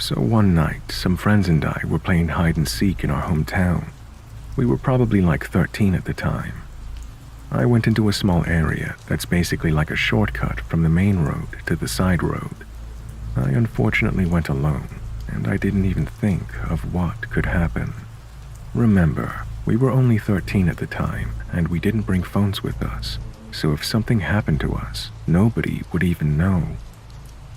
So one night, some friends and I were playing hide and seek in our hometown. We were probably like 13 at the time. I went into a small area that's basically like a shortcut from the main road to the side road. I unfortunately went alone, and I didn't even think of what could happen. Remember, we were only 13 at the time, and we didn't bring phones with us, so if something happened to us, nobody would even know.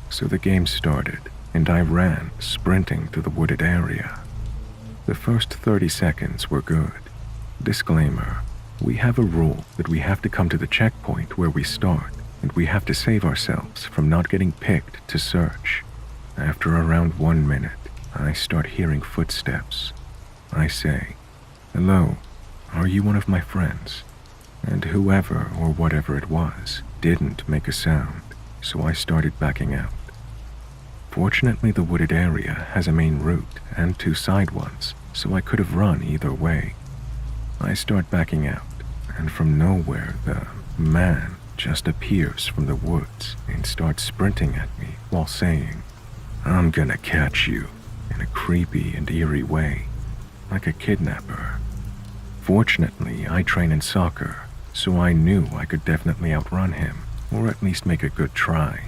So the game started, and I ran, sprinting through the wooded area. The first 30 seconds were good. Disclaimer, we have a rule that we have to come to the checkpoint where we start, and we have to save ourselves from not getting picked to search. After around 1 minute, I start hearing footsteps. I say, "Hello, are you one of my friends?" And whoever or whatever it was didn't make a sound, so I started backing out. Fortunately, the wooded area has a main route and 2 side ones, so I could have run either way. I start backing out, and from nowhere the man just appears from the woods and starts sprinting at me while saying, "I'm gonna catch you," in a creepy and eerie way, like a kidnapper. Fortunately, I train in soccer, so I knew I could definitely outrun him, or at least make a good try.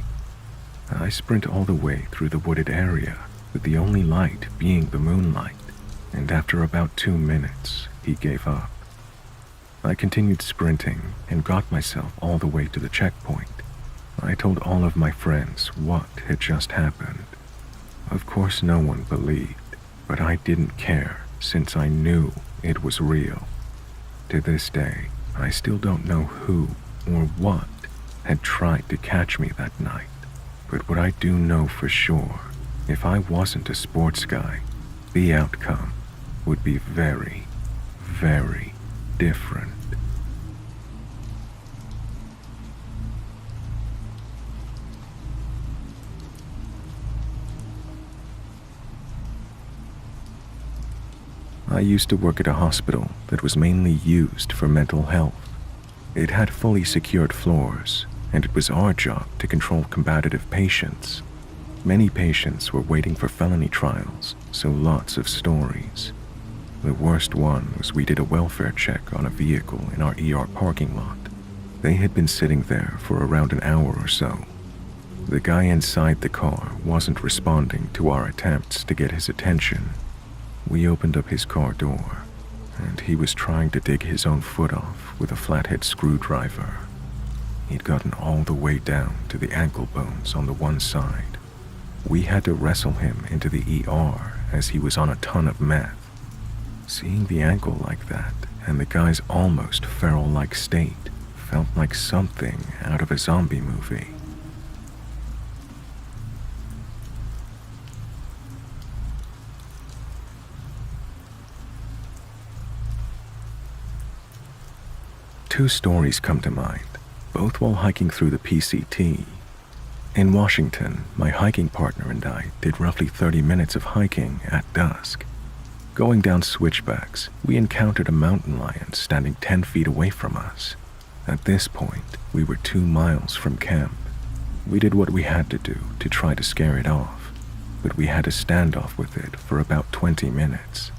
I sprint all the way through the wooded area, with the only light being the moonlight, and after about 2 minutes, he gave up. I continued sprinting and got myself all the way to the checkpoint. I told all of my friends what had just happened. Of course, no one believed, but I didn't care since I knew it was real. To this day, I still don't know who or what had tried to catch me that night. But what I do know for sure, if I wasn't a sports guy, the outcome would be very, very different. I used to work at a hospital that was mainly used for mental health. It had fully secured floors, and it was our job to control combative patients. Many patients were waiting for felony trials, so lots of stories. The worst one was we did a welfare check on a vehicle in our ER parking lot. They had been sitting there for around an hour or so. The guy inside the car wasn't responding to our attempts to get his attention. We opened up his car door, and he was trying to dig his own foot off with a flathead screwdriver. He'd gotten all the way down to the ankle bones on the one side. We had to wrestle him into the ER as he was on a ton of meth. Seeing the ankle like that and the guy's almost feral-like state felt like something out of a zombie movie. Two stories come to mind, both while hiking through the PCT. In Washington, my hiking partner and I did roughly 30 minutes of hiking at dusk. Going down switchbacks, we encountered a mountain lion standing 10 feet away from us. At this point, we were 2 miles from camp. We did what we had to do to try to scare it off, but we had a standoff with it for about 20 minutes.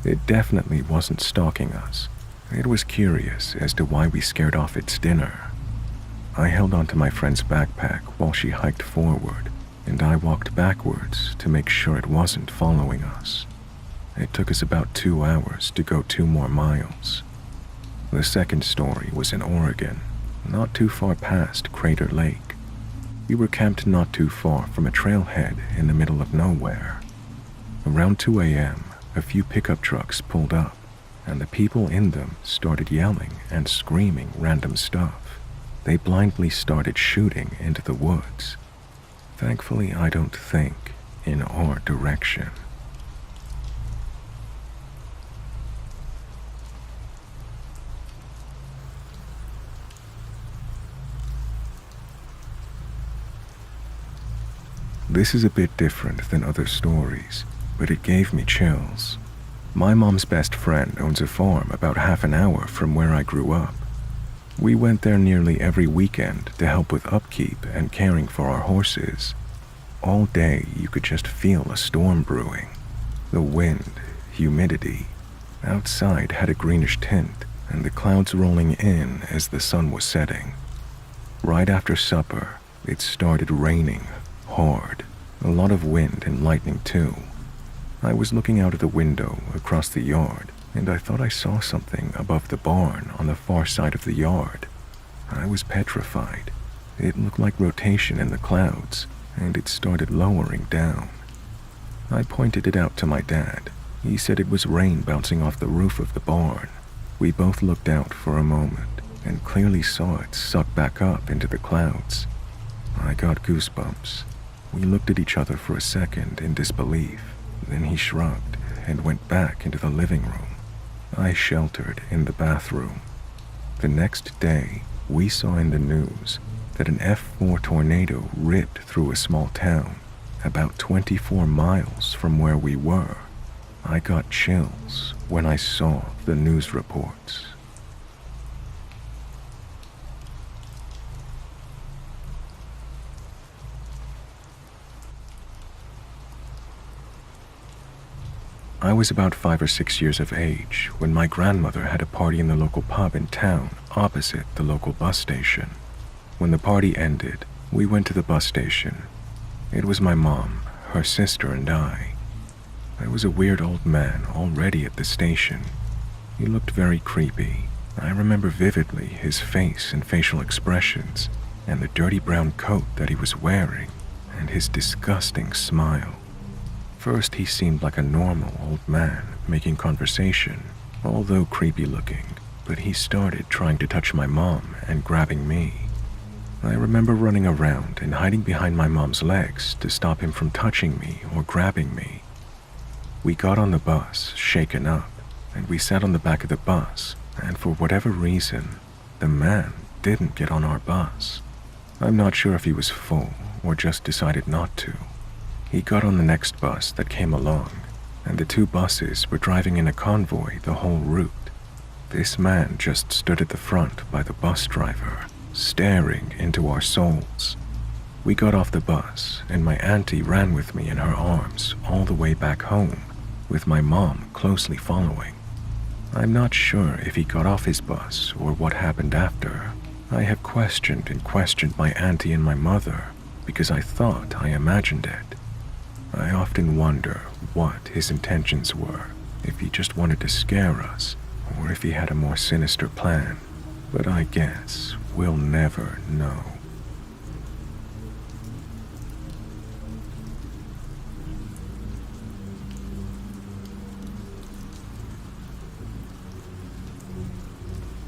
It definitely wasn't stalking us. It was curious as to why we scared off its dinner. I held onto my friend's backpack while she hiked forward, and I walked backwards to make sure it wasn't following us. It took us about 2 hours to go 2 more miles. The second story was in Oregon, not too far past Crater Lake. We were camped not too far from a trailhead in the middle of nowhere. Around 2 a.m., a few pickup trucks pulled up, and the people in them started yelling and screaming random stuff. They blindly started shooting into the woods. Thankfully, I don't think in our direction. This is a bit different than other stories, but it gave me chills. My mom's best friend owns a farm about half an hour from where I grew up. We went there nearly every weekend to help with upkeep and caring for our horses. All day you could just feel a storm brewing. The wind, humidity. Outside had a greenish tint, and the clouds rolling in as the sun was setting. Right after supper, it started raining hard. A lot of wind and lightning too. I was looking out of the window across the yard, and I thought I saw something above the barn on the far side of the yard. I was petrified. It looked like rotation in the clouds, and it started lowering down. I pointed it out to my dad. He said it was rain bouncing off the roof of the barn. We both looked out for a moment and clearly saw it suck back up into the clouds. I got goosebumps. We looked at each other for a second in disbelief. Then he shrugged and went back into the living room. I sheltered in the bathroom. The next day, we saw in the news that an F4 tornado ripped through a small town about 24 miles from where we were. I got chills when I saw the news reports. I was about 5 or 6 years of age when my grandmother had a party in the local pub in town opposite the local bus station. When the party ended, we went to the bus station. It was my mom, her sister, and I. There was a weird old man already at the station. He looked very creepy. I remember vividly his face and facial expressions, and the dirty brown coat that he was wearing, and his disgusting smile. First, he seemed like a normal old man making conversation, although creepy looking, but he started trying to touch my mom and grabbing me. I remember running around and hiding behind my mom's legs to stop him from touching me or grabbing me. We got on the bus, shaken up, and we sat on the back of the bus, and for whatever reason, the man didn't get on our bus. I'm not sure if he was full or just decided not to. He got on the next bus that came along, and the two buses were driving in a convoy the whole route. This man just stood at the front by the bus driver, staring into our souls. We got off the bus, and my auntie ran with me in her arms all the way back home, with my mom closely following. I'm not sure if he got off his bus or what happened after. I have questioned and questioned my auntie and my mother because I thought I imagined it. I often wonder what his intentions were, if he just wanted to scare us, or if he had a more sinister plan, but I guess we'll never know.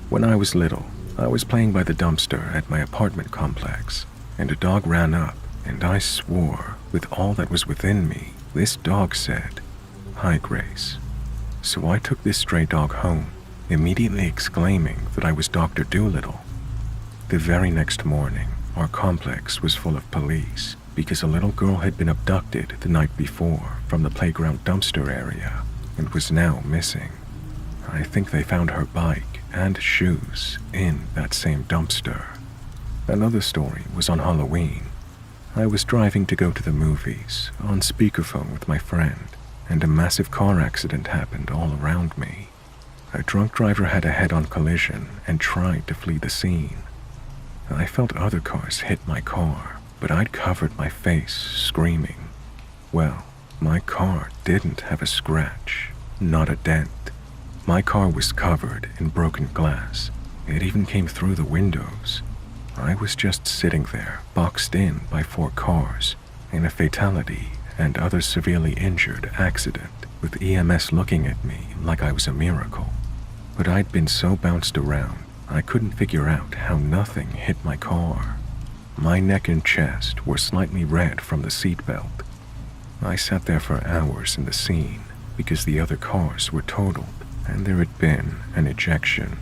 When I was little, I was playing by the dumpster at my apartment complex, and a dog ran up, and I swore, with all that was within me, this dog said, "Hi, Grace." So I took this stray dog home, immediately exclaiming that I was Dr. Dolittle. The very next morning, our complex was full of police because a little girl had been abducted the night before from the playground dumpster area and was now missing. I think they found her bike and shoes in that same dumpster. Another story was on Halloween. I was driving to go to the movies on speakerphone with my friend, and a massive car accident happened all around me. A drunk driver had a head-on collision and tried to flee the scene. I felt other cars hit my car, but I'd covered my face, screaming. Well, my car didn't have a scratch, not a dent. My car was covered in broken glass. It even came through the windows. I was just sitting there, boxed in by 4 cars, in a fatality and other severely injured accident, with EMS looking at me like I was a miracle. But I'd been so bounced around, I couldn't figure out how nothing hit my car. My neck and chest were slightly red from the seatbelt. I sat there for hours in the scene because the other cars were totaled and there had been an ejection,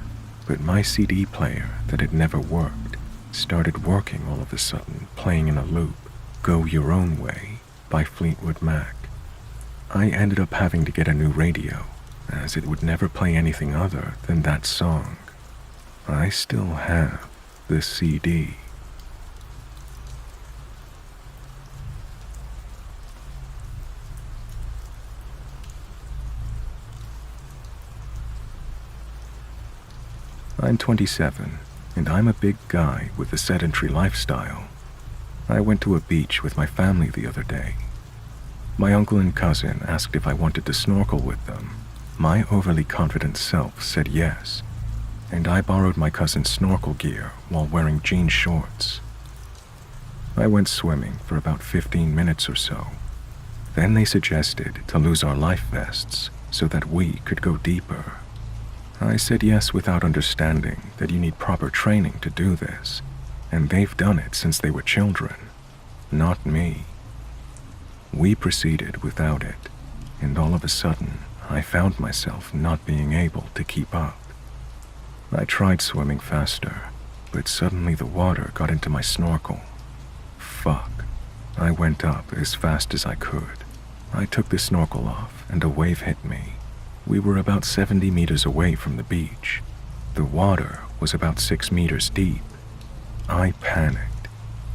but my CD player that had never worked started working all of a sudden, playing in a loop, "Go Your Own Way" by Fleetwood Mac. I ended up having to get a new radio, as it would never play anything other than that song. I still have the CD. I'm 27, and I'm a big guy with a sedentary lifestyle. I went to a beach with my family the other day. My uncle and cousin asked if I wanted to snorkel with them. My overly confident self said yes, and I borrowed my cousin's snorkel gear while wearing jean shorts. I went swimming for about 15 minutes or so. Then they suggested to lose our life vests so that we could go deeper. I said yes without understanding that you need proper training to do this, and they've done it since they were children, not me. We proceeded without it, and all of a sudden, I found myself not being able to keep up. I tried swimming faster, but suddenly the water got into my snorkel. Fuck. I went up as fast as I could. I took the snorkel off and a wave hit me. We were about 70 meters away from the beach. The water was about 6 meters deep. I panicked.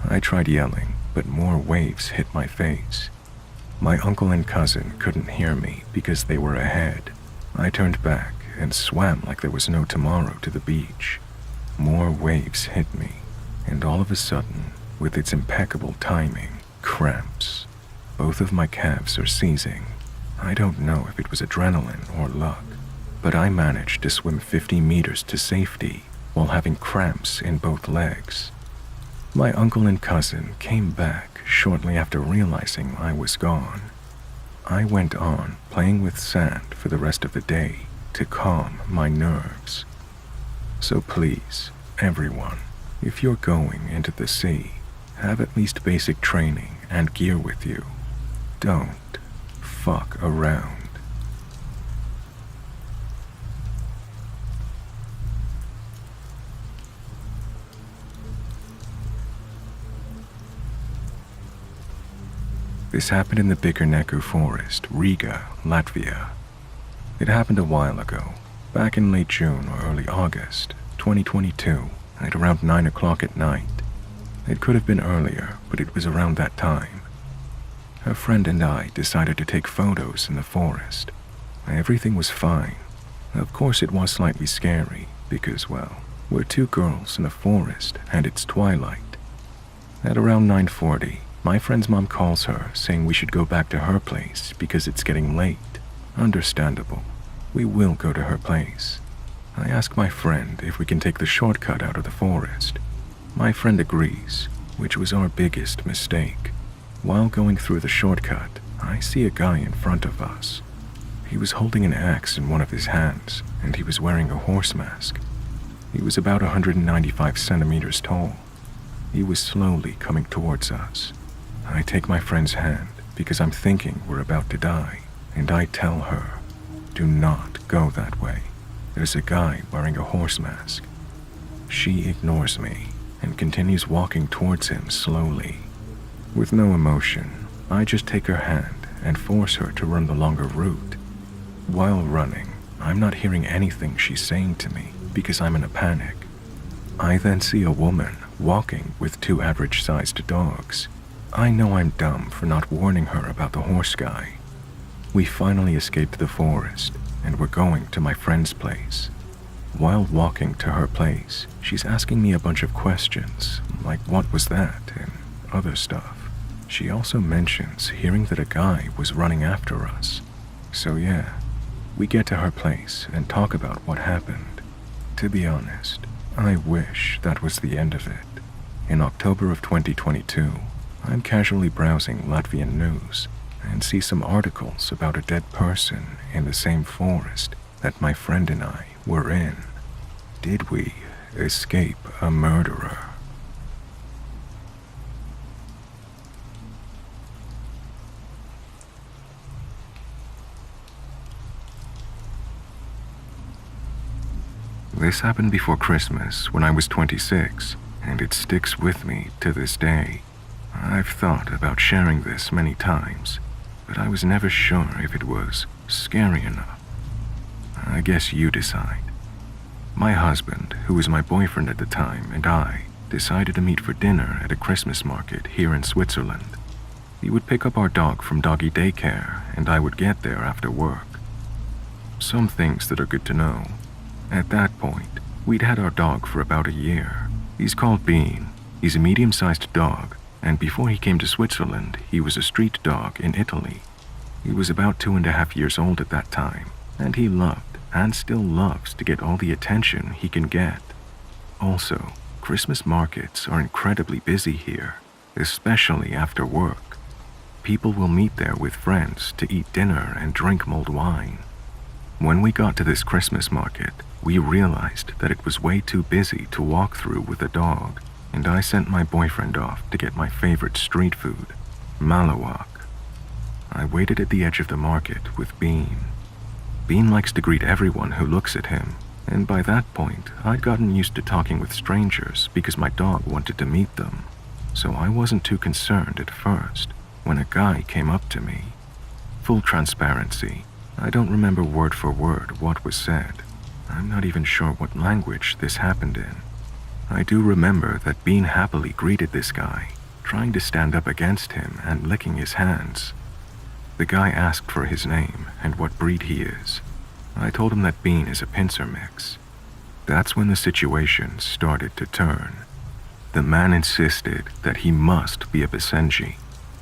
I tried yelling, but more waves hit my face. My uncle and cousin couldn't hear me because they were ahead. I turned back and swam like there was no tomorrow to the beach. More waves hit me, and all of a sudden, with its impeccable timing, cramps. Both of my calves are seizing. I don't know if it was adrenaline or luck, but I managed to swim 50 meters to safety while having cramps in both legs. My uncle and cousin came back shortly after realizing I was gone. I went on playing with sand for the rest of the day to calm my nerves. So please, everyone, if you're going into the sea, have at least basic training and gear with you. Don't fuck around. This happened in the Bikerneku Forest, Riga, Latvia. It happened a while ago, back in late June or early August, 2022, at around 9 o'clock at night. It could have been earlier, but it was around that time. A friend and I decided to take photos in the forest. Everything was fine. Of course it was slightly scary, because, well, we're two girls in a forest and it's twilight. At around 9:40, my friend's mom calls her saying we should go back to her place because it's getting late. Understandable. We will go to her place. I ask my friend if we can take the shortcut out of the forest. My friend agrees, which was our biggest mistake. While going through the shortcut, I see a guy in front of us. He was holding an axe in one of his hands, and he was wearing a horse mask. He was about 195 centimeters tall. He was slowly coming towards us. I take my friend's hand because I'm thinking we're about to die, and I tell her, do not go that way. There's a guy wearing a horse mask. She ignores me and continues walking towards him slowly. With no emotion, I just take her hand and force her to run the longer route. While running, I'm not hearing anything she's saying to me because I'm in a panic. I then see a woman walking with 2 average-sized dogs. I know I'm dumb for not warning her about the horse guy. We finally escaped the forest, and we're going to my friend's place. While walking to her place, she's asking me a bunch of questions, like what was that, and other stuff. She also mentions hearing that a guy was running after us. So yeah, we get to her place and talk about what happened. To be honest, I wish that was the end of it. In October of 2022, I'm casually browsing Latvian news and see some articles about a dead person in the same forest that my friend and I were in. Did we escape a murderer? This happened before Christmas when I was 26, and it sticks with me to this day. I've thought about sharing this many times, but I was never sure if it was scary enough. I guess you decide. My husband, who was my boyfriend at the time, and I decided to meet for dinner at a Christmas market here in Switzerland. He would pick up our dog from doggy daycare, and I would get there after work. Some things that are good to know. At that point, We'd had our dog for about a year. He's called Bean. He's a medium-sized dog, and before he came to Switzerland, he was a street dog in Italy. He was about 2.5 years old at that time, and he loved and still loves to get all the attention he can get. Also, Christmas markets are incredibly busy here, especially after work. People will meet there with friends to eat dinner and drink mulled wine. When we got to this Christmas market, we realized that it was way too busy to walk through with a dog, and I sent my boyfriend off to get my favorite street food, malawak. I waited at the edge of the market with Bean. Bean likes to greet everyone who looks at him, and by that point, I'd gotten used to talking with strangers because my dog wanted to meet them, so I wasn't too concerned at first when a guy came up to me. Full transparency, I don't remember word for word what was said. I'm not even sure what language this happened in. I do remember that Bean happily greeted this guy, trying to stand up against him and licking his hands. The guy asked for his name and what breed he is. I told him that Bean is a pincer mix. That's when the situation started to turn. The man insisted that he must be a Basenji.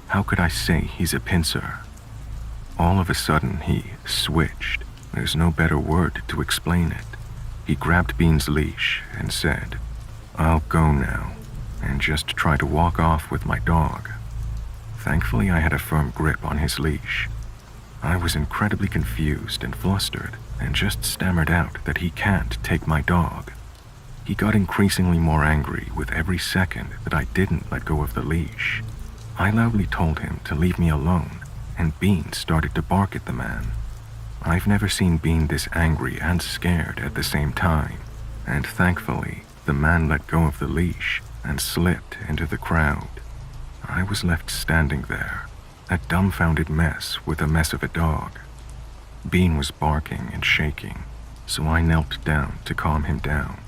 How could I say he's a pincer? All of a sudden, he switched. There's no better word to explain it. He grabbed Bean's leash and said, "I'll go now," and just try to walk off with my dog. Thankfully, I had a firm grip on his leash. I was incredibly confused and flustered and just stammered out that he can't take my dog. He got increasingly more angry with every second that I didn't let go of the leash. I loudly told him to leave me alone, and Bean started to bark at the man. I've never seen Bean this angry and scared at the same time, and thankfully, the man let go of the leash and slipped into the crowd. I was left standing there, a dumbfounded mess with a mess of a dog. Bean was barking and shaking, so I knelt down to calm him down,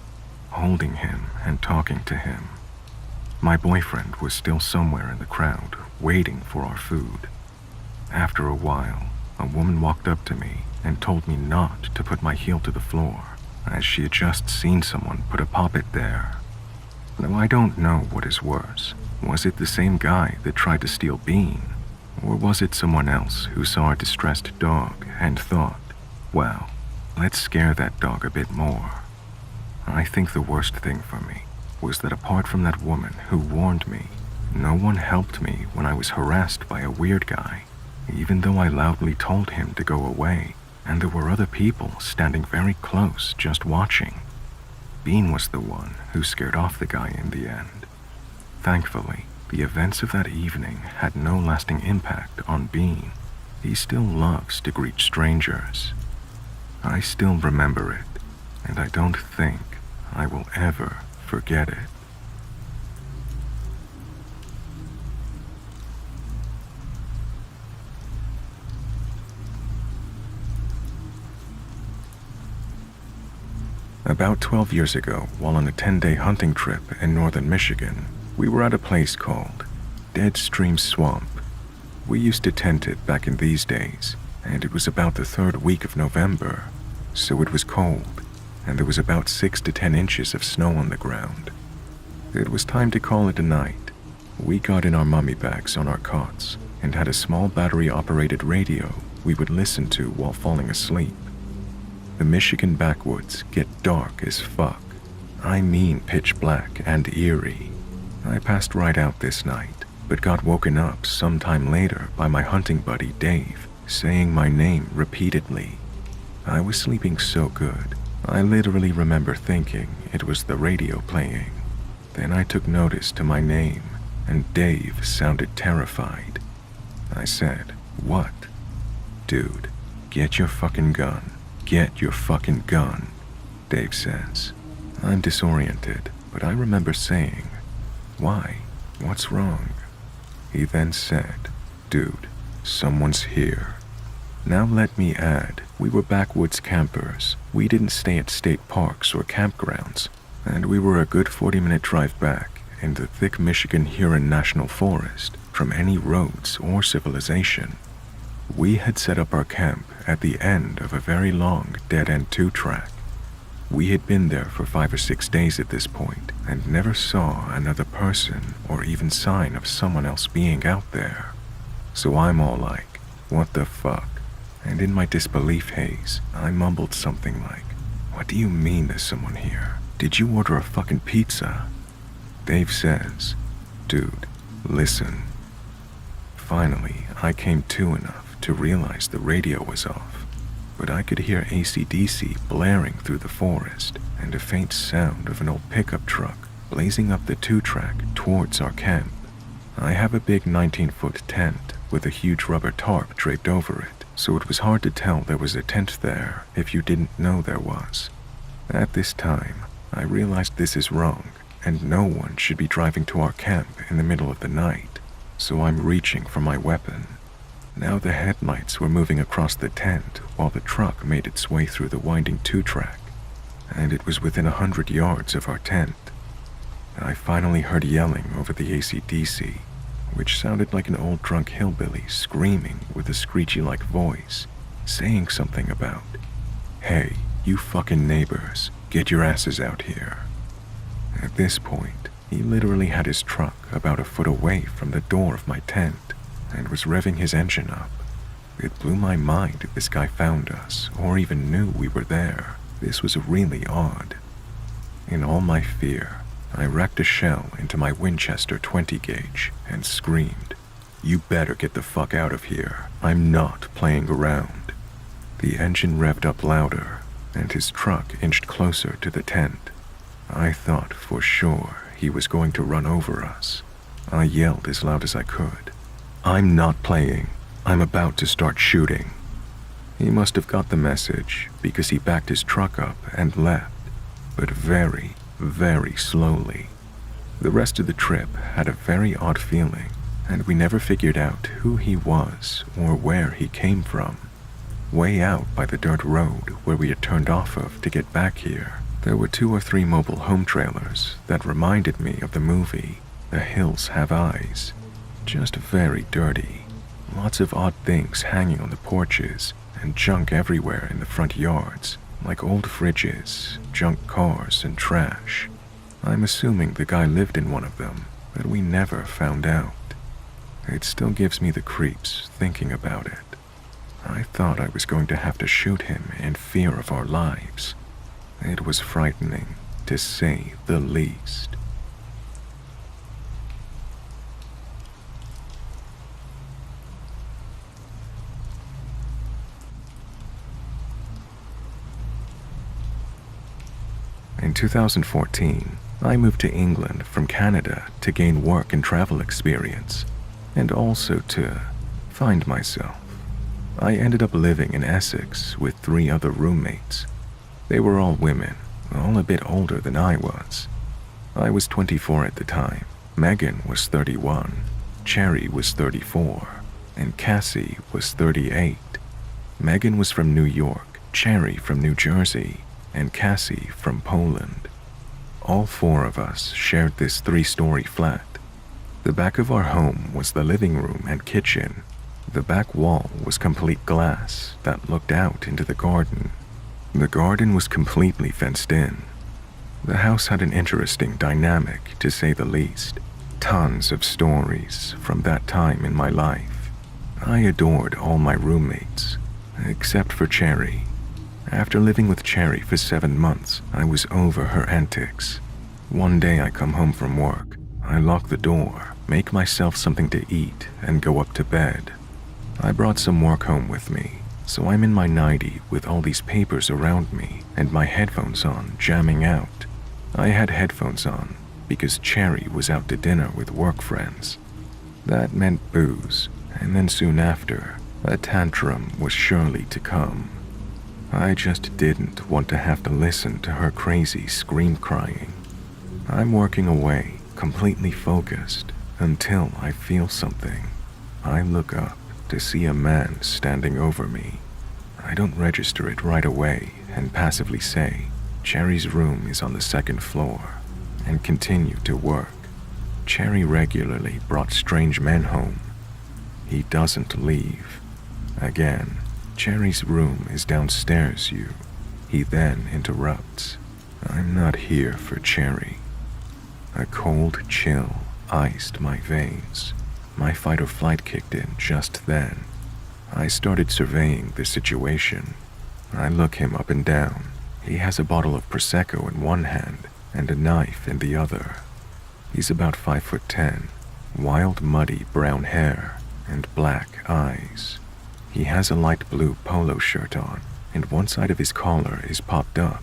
holding him and talking to him. My boyfriend was still somewhere in the crowd, waiting for our food. After a while, a woman walked up to me and told me not to put my heel to the floor, as she had just seen someone put a poppet there. Now I don't know what is worse. Was it the same guy that tried to steal Bean? Or was it someone else who saw a distressed dog and thought, well, let's scare that dog a bit more? I think the worst thing for me was that apart from that woman who warned me, no one helped me when I was harassed by a weird guy, even though I loudly told him to go away, and there were other people standing very close just watching. Bean was the one who scared off the guy in the end. Thankfully, the events of that evening had no lasting impact on Bean. He still loves to greet strangers. I still remember it, and I don't think I will ever forget it. About 12 years ago, while on a 10-day hunting trip in northern Michigan, we were at a place called Dead Stream Swamp. We used to tent it back in these days, and it was about the third week of November, so it was cold, and there was about 6 to 10 inches of snow on the ground. It was time to call it a night. We got in our mummy bags on our cots and had a small battery-operated radio we would listen to while falling asleep. The Michigan backwoods get dark as fuck. I mean pitch black and eerie. I passed right out this night, but got woken up sometime later by my hunting buddy Dave, saying my name repeatedly. I was sleeping so good, I literally remember thinking it was the radio playing. Then I took notice to my name, and Dave sounded terrified. I said, "What?" "Dude, get your fucking gun. Get your fucking gun," Dave says. I'm disoriented, but I remember saying, "Why? What's wrong?" He then said, "Dude, someone's here." Now let me add, we were backwoods campers. We didn't stay at state parks or campgrounds, and we were a good 40-minute drive back in the thick Michigan Huron National Forest from any roads or civilization. We had set up our camp at the end of a very long dead-end 2-track. We had been there for 5 or 6 days at this point and never saw another person or even sign of someone else being out there. So I'm all like, what the fuck? And in my disbelief haze, I mumbled something like, what do you mean there's someone here? Did you order a fucking pizza? Dave says, dude, listen. Finally, I came to enough to realize the radio was off, but I could hear AC/DC blaring through the forest and a faint sound of an old pickup truck blazing up the 2-track towards our camp. I have a big 19-foot tent with a huge rubber tarp draped over it, so it was hard to tell there was a tent there if you didn't know there was. At this time, I realized this is wrong, and no one should be driving to our camp in the middle of the night, so I'm reaching for my weapon. Now the headlights were moving across the tent while the truck made its way through the winding 2-track, and it was within 100 yards of our tent. I finally heard yelling over the AC/DC, which sounded like an old drunk hillbilly screaming with a screechy-like voice, saying something about, hey, you fucking neighbors, get your asses out here. At this point, he literally had his truck about a foot away from the door of my tent and was revving his engine up. It blew my mind if this guy found us or even knew we were there. This was really odd. In all my fear, I racked a shell into my Winchester 20 gauge and screamed, you better get the fuck out of here. I'm not playing around. The engine revved up louder, and his truck inched closer to the tent. I thought for sure he was going to run over us. I yelled as loud as I could, I'm not playing. I'm about to start shooting. He must have got the message because he backed his truck up and left, but very, very slowly. The rest of the trip had a very odd feeling, and we never figured out who he was or where he came from. Way out by the dirt road where we had turned off of to get back here, there were 2 or 3 mobile home trailers that reminded me of the movie The Hills Have Eyes. Just very dirty. Lots of odd things hanging on the porches and junk everywhere in the front yards, like old fridges, junk cars, and trash. I'm assuming the guy lived in one of them, but we never found out. It still gives me the creeps thinking about it. I thought I was going to have to shoot him in fear of our lives. It was frightening, to say the least. In 2014, I moved to England from Canada to gain work and travel experience, and also to find myself. I ended up living in Essex with 3 other roommates. They were all women, all a bit older than I was. I was 24 at the time, Megan was 31, Cherry was 34, and Cassie was 38. Megan was from New York, Cherry from New Jersey, and Cassie from Poland. All 4 of us shared this 3-story flat. The back of our home was the living room and kitchen. The back wall was complete glass that looked out into the garden. The garden was completely fenced in. The house had an interesting dynamic, to say the least. Tons of stories from that time in my life. I adored all my roommates, except for Cherry. After living with Cherry for 7 months, I was over her antics. One day I come home from work. I lock the door, make myself something to eat, and go up to bed. I brought some work home with me, so I'm in my nightie with all these papers around me and my headphones on, jamming out. I had headphones on because Cherry was out to dinner with work friends. That meant booze, and then soon after, a tantrum was surely to come. I just didn't want to have to listen to her crazy scream crying. I'm working away, completely focused, until I feel something. I look up to see a man standing over me. I don't register it right away and passively say, Cherry's room is on the 2nd floor, and continue to work. Cherry regularly brought strange men home. He doesn't leave. Again, Cherry's room is downstairs, you. He then interrupts. I'm not here for Cherry. A cold chill iced my veins. My fight or flight kicked in just then. I started surveying the situation. I look him up and down. He has a bottle of Prosecco in one hand and a knife in the other. He's about 5'10", wild muddy brown hair and black eyes. He has a light blue polo shirt on, and one side of his collar is popped up,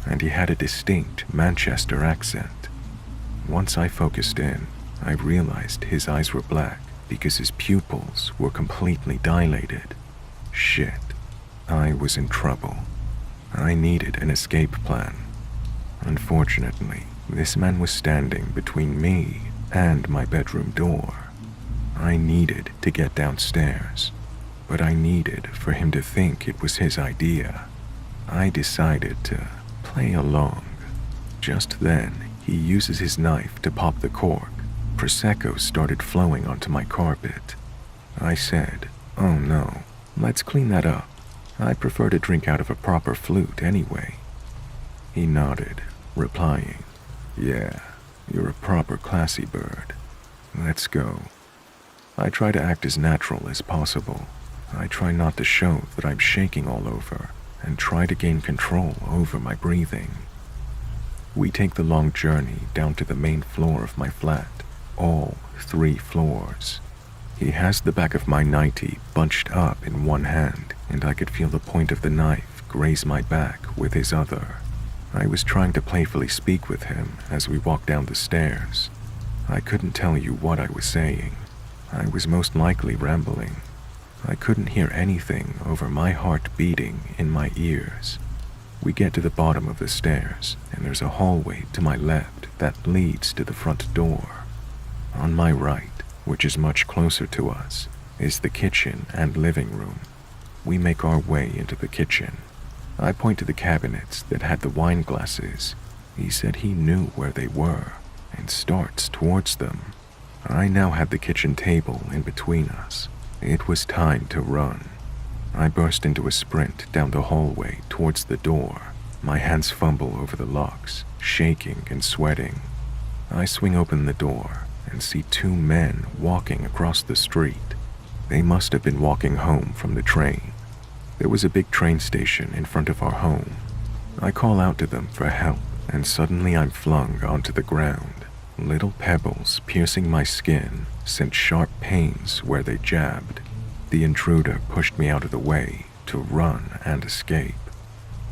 and he had a distinct Manchester accent. Once I focused in, I realized his eyes were black because his pupils were completely dilated. Shit. I was in trouble. I needed an escape plan. Unfortunately, this man was standing between me and my bedroom door. I needed to get downstairs, but I needed for him to think it was his idea. I decided to play along. Just then, he uses his knife to pop the cork. Prosecco started flowing onto my carpet. I said, "Oh no, let's clean that up. I prefer to drink out of a proper flute anyway." He nodded, replying, "Yeah, you're a proper classy bird. Let's go." I try to act as natural as possible. I try not to show that I'm shaking all over and try to gain control over my breathing. We take the long journey down to the main floor of my flat, all 3 floors. He has the back of my nightie bunched up in one hand, and I could feel the point of the knife graze my back with his other. I was trying to playfully speak with him as we walked down the stairs. I couldn't tell you what I was saying. I was most likely rambling. I couldn't hear anything over my heart beating in my ears. We get to the bottom of the stairs, and there's a hallway to my left that leads to the front door. On my right, which is much closer to us, is the kitchen and living room. We make our way into the kitchen. I point to the cabinets that had the wine glasses. He said he knew where they were, and starts towards them. I now had the kitchen table in between us. It was time to run. I burst into a sprint down the hallway towards the door. My hands fumble over the locks, shaking and sweating. I swing open the door and see 2 men walking across the street. They must have been walking home from the train. There was a big train station in front of our home. I call out to them for help, and suddenly I'm flung onto the ground. Little pebbles piercing my skin sent sharp pains where they jabbed. The intruder pushed me out of the way to run and escape.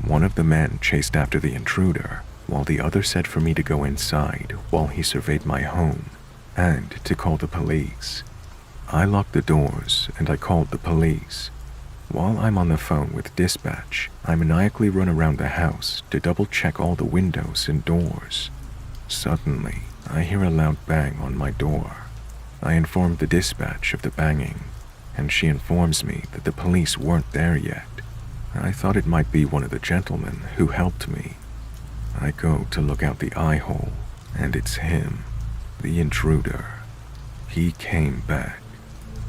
One of the men chased after the intruder, while the other said for me to go inside while he surveyed my home and to call the police. I locked the doors and I called the police. While I'm on the phone with dispatch, I maniacally run around the house to double-check all the windows and doors. Suddenly, I hear a loud bang on my door. I inform the dispatch of the banging, and she informs me that the police weren't there yet. I thought it might be one of the gentlemen who helped me. I go to look out the eye hole, and it's him, the intruder. He came back.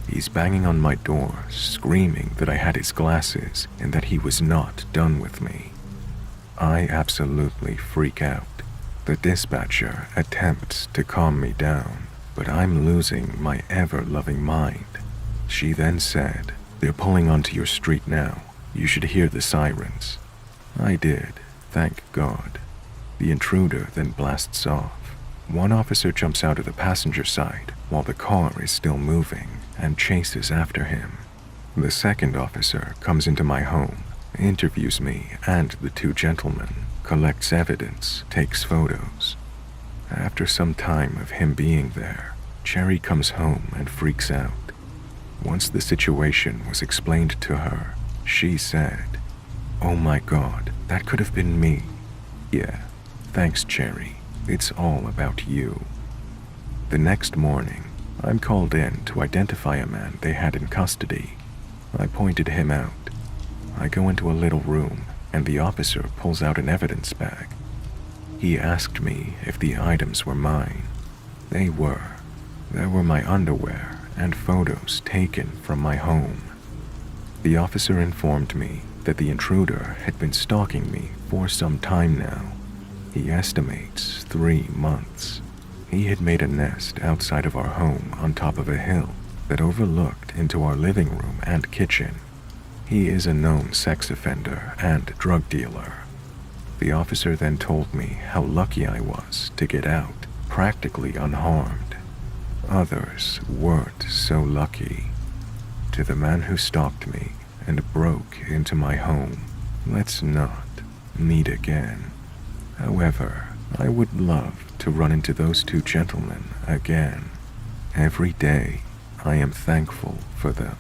He's banging on my door, screaming that I had his glasses and that he was not done with me. I absolutely freak out. The dispatcher attempts to calm me down, but I'm losing my ever-loving mind. She then said, "They're pulling onto your street now. You should hear the sirens." I did, thank God. The intruder then blasts off. One officer jumps out of the passenger side while the car is still moving and chases after him. The second officer comes into my home, interviews me and the 2 gentlemen, collects evidence, takes photos. After some time of him being there, Cherry comes home and freaks out. Once the situation was explained to her, she said, "Oh my God, that could have been me." Yeah, thanks Cherry, it's all about you. The next morning, I'm called in to identify a man they had in custody. I pointed him out. I go into a little room and the officer pulls out an evidence bag. He asked me if the items were mine. They were. There were my underwear and photos taken from my home. The officer informed me that the intruder had been stalking me for some time now. He estimates 3 months. He had made a nest outside of our home on top of a hill that overlooked into our living room and kitchen. He is a known sex offender and drug dealer. The officer then told me how lucky I was to get out, practically unharmed. Others weren't so lucky. To the man who stalked me and broke into my home, let's not meet again. However, I would love to run into those two gentlemen again. Every day, I am thankful for them.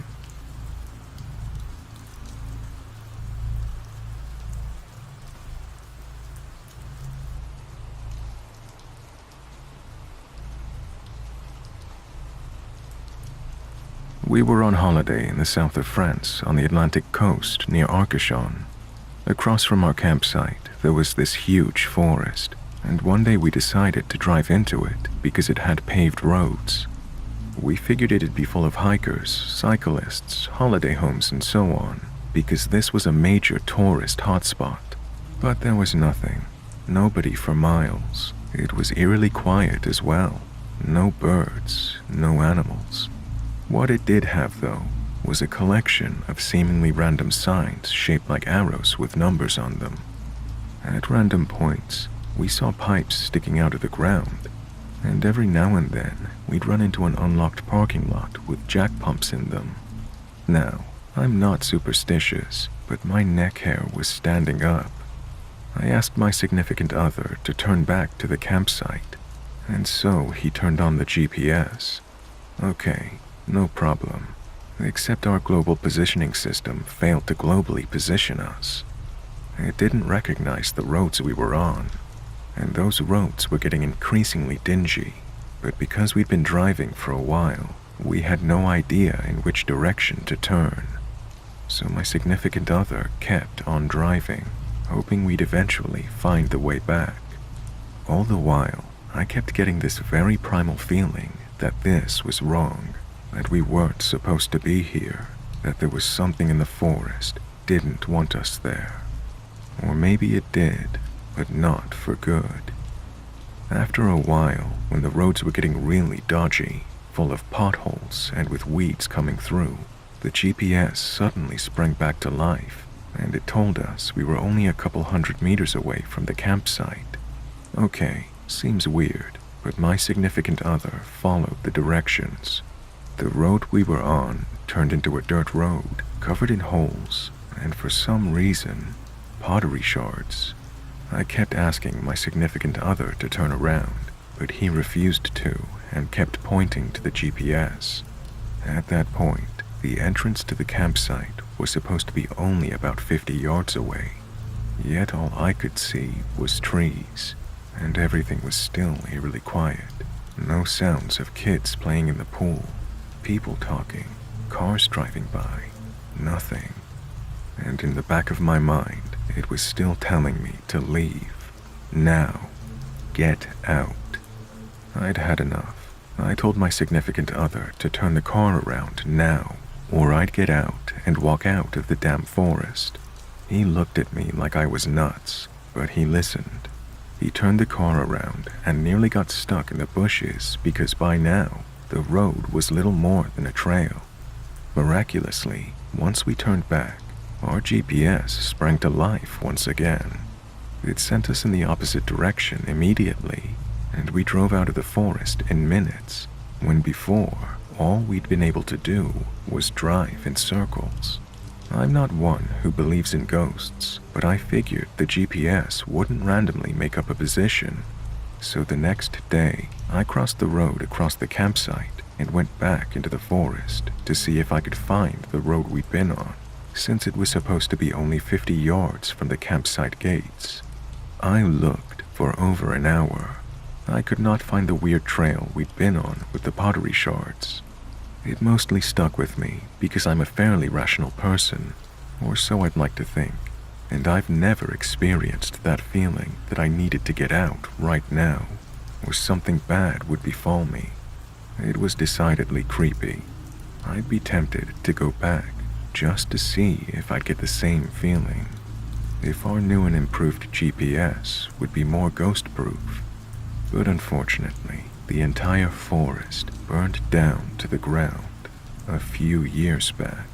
We were on holiday in the south of France on the Atlantic coast near Arcachon. Across from our campsite, there was this huge forest, and one day we decided to drive into it because it had paved roads. We figured it'd be full of hikers, cyclists, holiday homes, and so on, because this was a major tourist hotspot. But there was nothing. Nobody for miles. It was eerily quiet as well. No birds, no animals. What it did have, though, was a collection of seemingly random signs shaped like arrows with numbers on them. At random points, we saw pipes sticking out of the ground, and every now and then we'd run into an unlocked parking lot with jack pumps in them. Now, I'm not superstitious, but my neck hair was standing up. I asked my significant other to turn back to the campsite, and so he turned on the GPS. Okay, no problem. Except our global positioning system failed to globally position us. It didn't recognize the roads we were on, and those roads were getting increasingly dingy. But because we'd been driving for a while, we had no idea in which direction to turn. So my significant other kept on driving, hoping we'd eventually find the way back. All the while, I kept getting this very primal feeling that this was wrong. That we weren't supposed to be here, that there was something in the forest didn't want us there. Or maybe it did, but not for good. After a while, when the roads were getting really dodgy, full of potholes and with weeds coming through, the GPS suddenly sprang back to life, and it told us we were only a couple 100 meters away from the campsite. Okay, seems weird, but my significant other followed the directions. The road we were on turned into a dirt road covered in holes and, for some reason, pottery shards. I kept asking my significant other to turn around, but he refused to and kept pointing to the GPS. At that point, the entrance to the campsite was supposed to be only about 50 yards away. Yet all I could see was trees, and everything was still eerily quiet. No sounds of kids playing in the pool. People talking, cars driving by, nothing. And in the back of my mind, it was still telling me to leave. Now. Get out. I'd had enough. I told my significant other to turn the car around now, or I'd get out and walk out of the damn forest. He looked at me like I was nuts, but he listened. He turned the car around and nearly got stuck in the bushes because by now, the road was little more than a trail. Miraculously, once we turned back, our GPS sprang to life once again. It sent us in the opposite direction immediately, and we drove out of the forest in minutes, when before, all we'd been able to do was drive in circles. I'm not one who believes in ghosts, but I figured the GPS wouldn't randomly make up a position. So the next day, I crossed the road across the campsite and went back into the forest to see if I could find the road we'd been on, since it was supposed to be only 50 yards from the campsite gates. I looked for over an hour. I could not find the weird trail we'd been on with the pottery shards. It mostly stuck with me because I'm a fairly rational person, or so I'd like to think. And I've never experienced that feeling that I needed to get out right now, or something bad would befall me. It was decidedly creepy. I'd be tempted to go back just to see if I'd get the same feeling. if our new and improved GPS would be more ghost-proof. But unfortunately, the entire forest burned down to the ground a few years back.